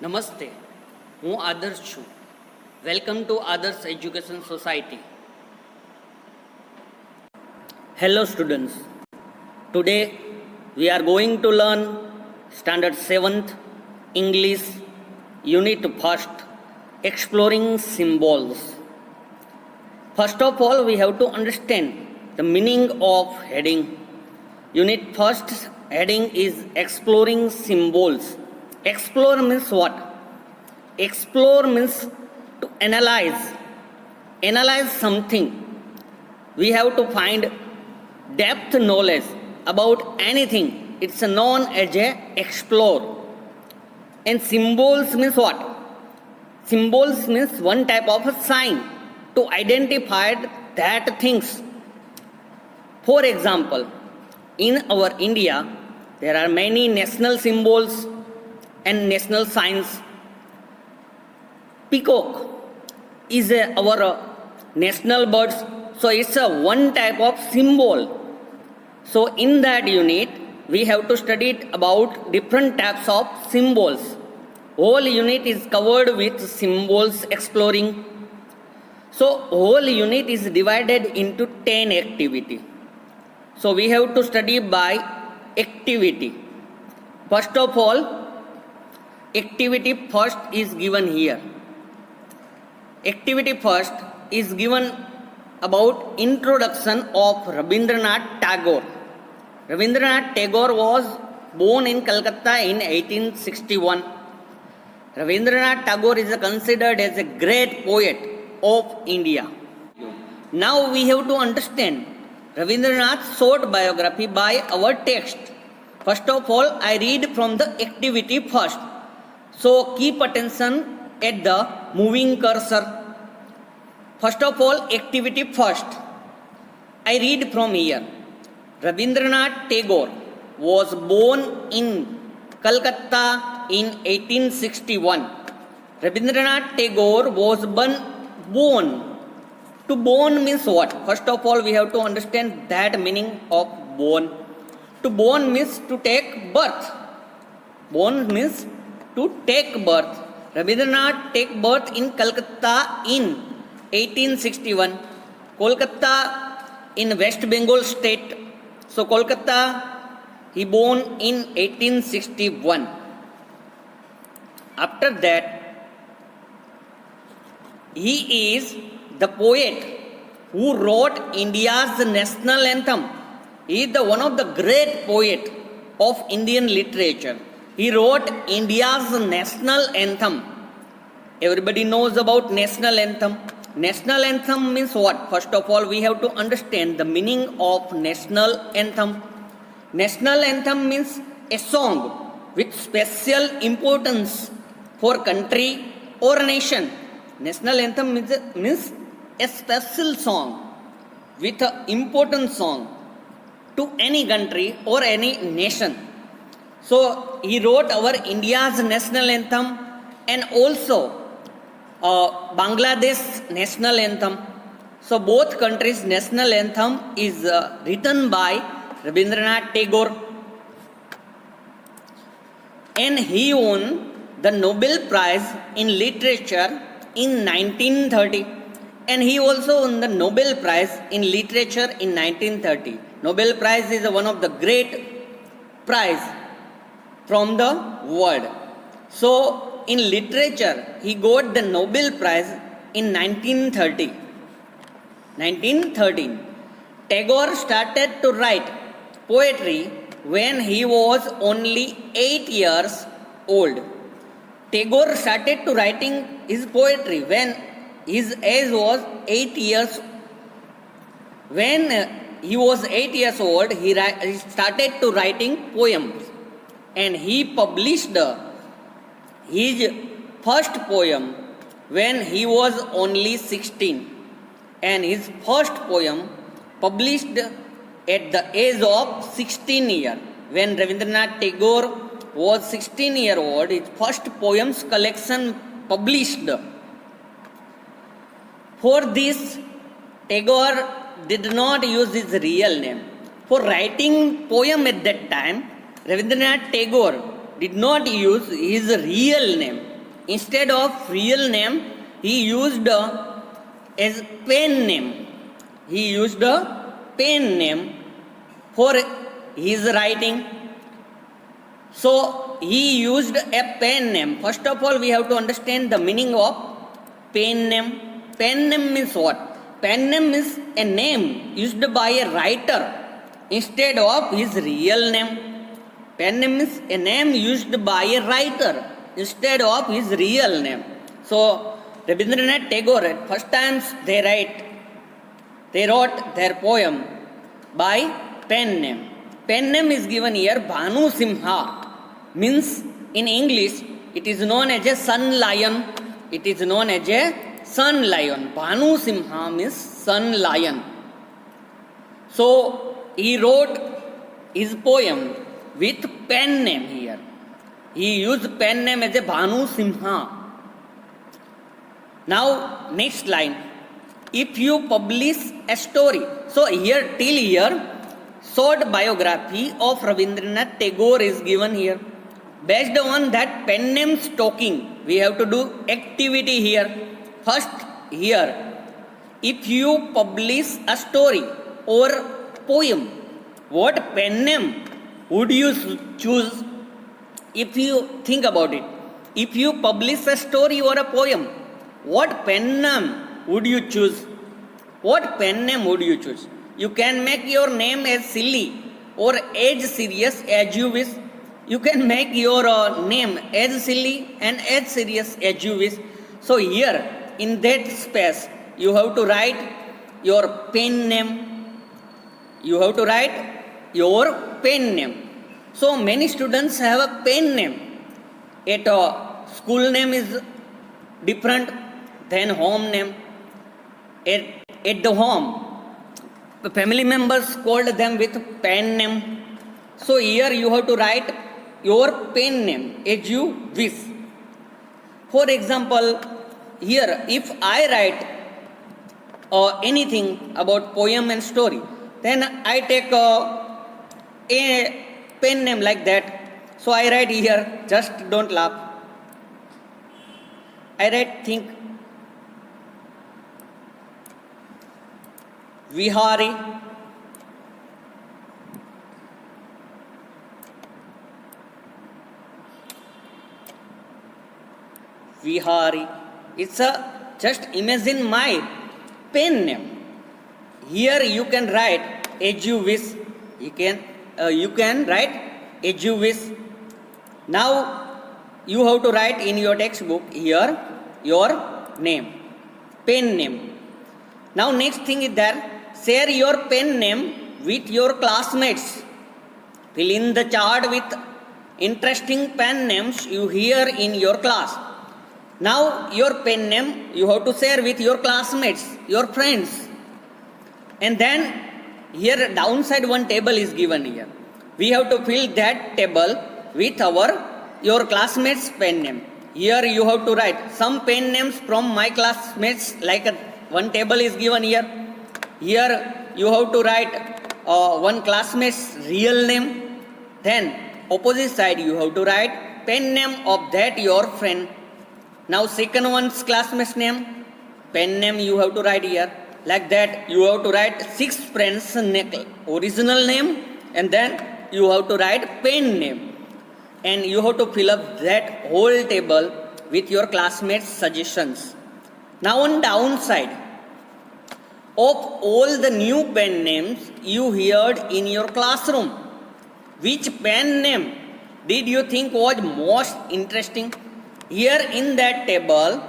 નમસ્તે, હું આદર્શ છું. વેલકમ ટુ આદર્શ education society. Hello students, today we are going to learn standard 7th English unit 1st, exploring symbols. First of all, we have to understand the meaning of heading. Unit 1st heading is exploring symbols. Explore means what? Explore means to analyze something. We have to find depth knowledge about anything. It's known as a explore. And symbols means what? Symbols means one type of a sign to identify that things. For example, in our India, there are many national symbols and national signs. Peacock is our national bird, so it's a one type of symbol. So in that unit, we have to study about different types of symbols. Whole unit is covered with symbols exploring. So whole unit is divided into 10 activity. So we have to study by activity. First of all, activity first is given here. Activity first is given about introduction of Rabindranath Tagore. Rabindranath Tagore was born in Calcutta in 1861. Rabindranath Tagore is considered as a great poet of India. Now we have to understand Rabindranath's short biography by our text. First of all, I read from the activity first. So keep attention at the moving cursor. First of all, activity first. I read from here. Rabindranath Tagore was born in Calcutta in 1861. Rabindranath Tagore was born. To born means what? First of all, we have to understand that meaning of born. To born means to take birth. Born means to take birth. Rabindranath take birth in Calcutta in 1861. Kolkata in West Bengal state. So Kolkata, he born in 1861. After that, he is the poet who wrote India's national anthem. He is the one of the great poet of Indian literature. He wrote India's national anthem. Everybody knows about national anthem. National anthem means what? First of all, we have to understand the meaning of national anthem. National anthem means a song with special importance for country or nation. National anthem means a special song with an important song to any country or any nation. So he wrote our India's national anthem and also Bangladesh national anthem. So both countries' national anthem is written by Rabindranath Tagore, and he won the Nobel Prize in Literature in 1930, and he also won the Nobel Prize in Literature in 1930. Nobel Prize is one of the great prize from the world. So in literature, he got the Nobel Prize in 1930. 1913. Tagore started to write poetry when he was only 8 years old. Tagore started to writing his poetry when his age was 8 years. When he was 8 years old, he started to writing poems, and he published his first poem when he was only 16, and his first poem published at the age of 16 years. When Rabindranath Tagore was 16 years old, his first poems collection published. For this, Tagore did not use his real name. For writing poem at that time, Rabindranath Tagore did not use his real name. instead of real name, he used as pen name. He used a pen name for his writing. So he used a pen name. First of all, we have to understand the meaning of pen name. Pen name means what? Pen name is a name used by a writer instead of his real name. Pen name is a name used by a writer instead of his real name. So Rabindranath Tagore, at first times they wrote their poem by pen name. Pen name is given here Bhanu Simha, means in English it is known as a sun lion. It is known as a sun lion. Bhanu Simha means sun lion. So he wrote his poem with pen name here. He used pen name as a Bhanu Simha. Now next line, if you publish a story. So here till here short biography of Rabindranath Tagore is given here. Based on that pen name talking, we have to do activity here. First here, if you publish a story or poem, what pen name would you choose? If you think about it, if you publish a story or a poem, what pen name would you choose? What pen name would you choose? You can make your name as silly or as serious as you wish. You can make your name as silly and as serious as you wish. So here in that space you have to write your pen name. You have to write your pen name. So many students have a pen name. At school name is different than home name. At the home, the family members called them with pen name. So here you have to write your pen name as you wish. For example, here if I write anything about poem and story, then I take a pen name like that. So I write here, just don't laugh. I write think Vihari. Vihari. It's a just imagine my pen name. Here you can write as you wish. You can write as you wish. Now you have to write in your textbook here your name, pen name. Now next thing is there, share your pen name with your classmates. Fill in the chart with interesting pen names you hear in your class. Now your pen name you have to share with your classmates, your friends. And then here downside one table is given here. We have to fill that table with your classmates pen name. Here you have to write some pen names from my classmates, like one table is given here. Here you have to write one classmate's real name. Then opposite side you have to write pen name of that your friend. Now second one's classmate's name, pen name you have to write here. Like that you have to write 6 friends' original name, and then you have to write pen name. And you have to fill up that whole table with your classmates' suggestions. Now on downside, of all the new pen names you heard in your classroom, which pen name did you think was most interesting? Here in that table,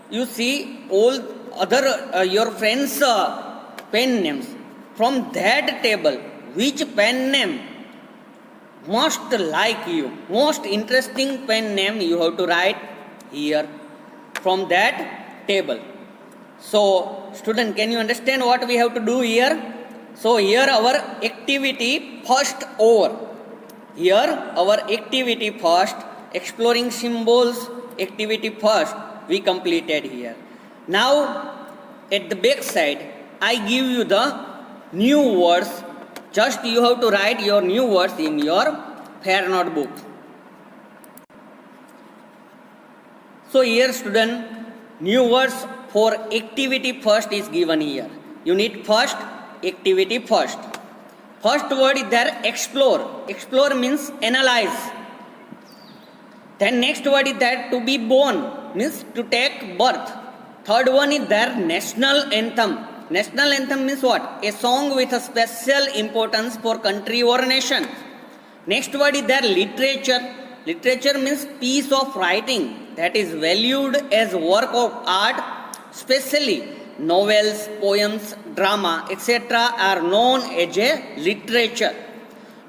you see all other your friends' pen names. From that table, which pen name most like you, most interesting pen name you have to write here from that table. So student, can you understand what we have to do here? So here our activity first over. Here our activity first, exploring symbols activity first we completed here. Now at the back side I give you the new words. Just you have to write your new words in your fair notebook. So here student, new words for activity first is given here. You need first, activity first. First word is there, explore. Explore means analyze. Then next word is there, to be born, means to take birth. Third one is there, national anthem. National anthem means what? A song with a special importance for country or nation. Next word is there, literature. Literature means piece of writing that is valued as work of art, especially novels, poems, drama, etc. are known as a literature.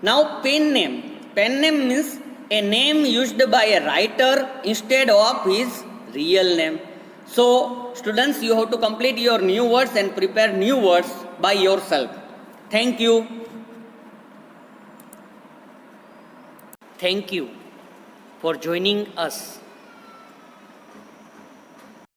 Now pen name. Pen name means a name used by a writer instead of his real name. So students, you have to complete your new words and prepare new words by yourself. Thank you. Thank you for joining us.